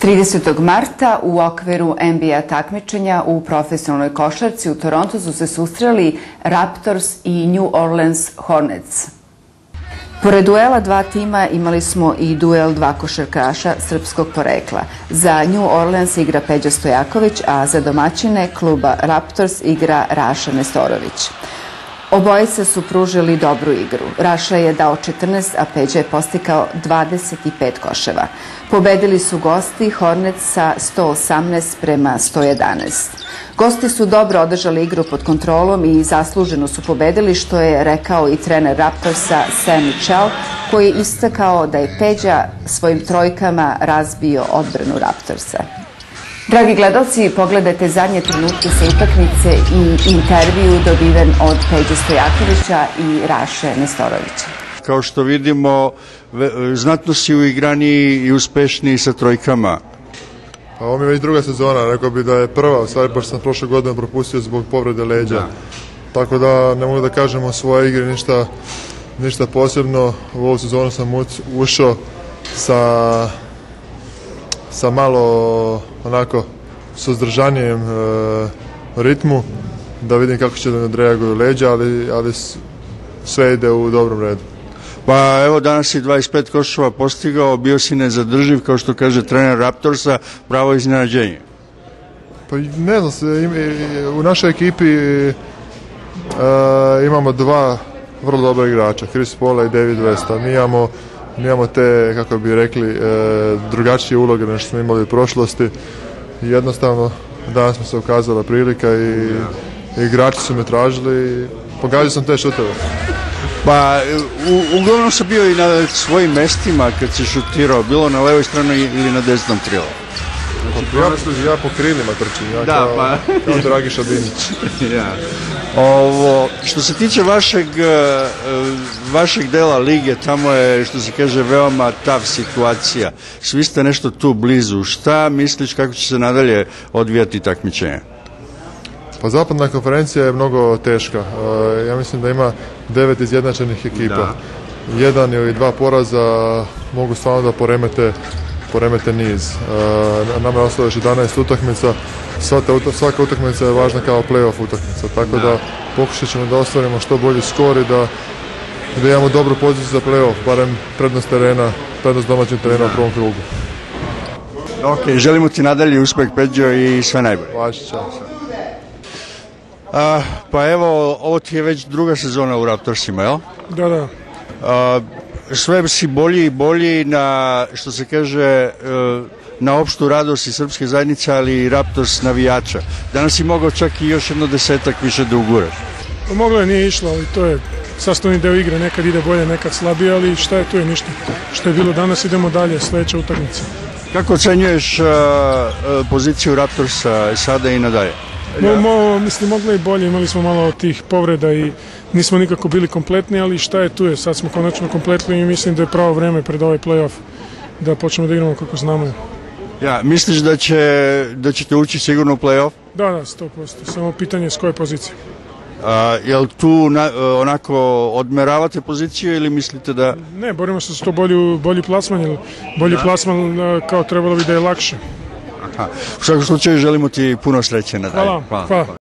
30. marta u okviru NBA takmičenja u profesionalnoj košarci u Torontu su se susreli Raptors i New Orleans Hornets. Pored duela dva tima imali smo i duel dva košarkaša srpskog porekla. Za New Orleans igra Peđa Stojaković, a za domaćine kluba Raptors igra Raša Nestorović. Obojica su pružili dobru igru. Raša je dao 14, a Peđa je postikao 25 koševa. Pobedili su gosti Hornets sa 118-111. Gosti su dobro održali igru pod kontrolom i zasluženo su pobedili, što je rekao i trener Raptorsa Sam Mitchell, koji je istakao da je Peđa svojim trojkama razbio odbranu Raptorsa. Dragi gledalci, pogledajte zadnje trenutke sa utakmice i intervju dobiven od Peđe Stojakovića i Raše Nestorovića. Kao što vidimo, znatno si uigraniji i uspešniji sa trojkama. Ovo mi je već druga sezona, rekao bi da je prva, u stvari pošto sam prošle godine propustio zbog povrede leđa. Tako da ne mogu da kažem o svojoj igri ništa posebno. U ovu sezonu sam ušao sa malo onako suzdržanijem ritmu, da vidim kako će da mi odreaguju leđa, ali sve ide u dobrom redu. Pa evo, danas si 25 koševa postigao, bio si nezadrživ, kao što kaže trener Raptorsa, pravo iznenađenje. Pa ne znam se, u našoj ekipi imamo dva vrlo dobra igrača, Chris Paula i David Westa. Mi imamo te, kako bi rekli, drugačije uloge nego što smo imali u prošlosti. I jednostavno, danas mi se ukazala prilika i igrači su me tražili i pogađao sam te šuteve. Pa, uglavnom sam bio i na svojim mestima kad si šutirao, bilo na levoj strani ili na desnom krilu. Ja po krilima trčim, kao Dragiša Binić. Što se tiče vašeg dela lige, tamo je, što se kaže, veoma tough situacija. Svi ste nešto tu blizu. Šta misliš kako će se nadalje odvijati takmičenje? Pa zapadna konferencija je mnogo teška. Ja mislim da ima 9 izjednačenih ekipa. Jedan ili dva poraza mogu stvarno da poremete niz. Nama je ostalo još 11 utakmica. Svaka utakmica je važna kao play-off utakmica. Tako da pokušat ćemo da ostvarimo što bolji skor i da imamo dobru poziciju za play-off, barem prednost domaćeg terena u prvom krugu. Ok, želimo ti nadalje uspeh, Peđo, i sve najbolje. Čao. Pa evo, ovo ti je već druga sezona u Raptorsima, jel? Da. Sve si bolji i bolji na, što se kaže, na opštu radost i srpske zajednice, ali i Raptors navijača. Danas si mogao čak i još jedno 10 više da uguraš. Moglo je, nije išlo, ali to je sastavni deo igre, nekad ide bolje, nekad slabije, ali šta je, tu je ništa. Što je bilo danas, idemo dalje, sledeća utakmica. Kako ocenjuješ poziciju Raptorsa sada i nadalje? Mislim, moglo je i bolje, imali smo malo tih povreda i nismo nikako bili kompletni, ali šta je, tu je, sad smo konačno kompletni i mislim da je pravo vreme pred ovaj play-off da počnemo da igramo kako znamo. Misliš da ćete ući sigurno u play-off? Da, 100%, samo pitanje s koje pozicije. Jel tu onako odmeravate poziciju ili mislite da... Ne, borimo se za to bolji plasman, jer bolji plasman kao trebalo bi da je lakše. U svakom slučaju želimo ti puno sreće nadalje. Hvala.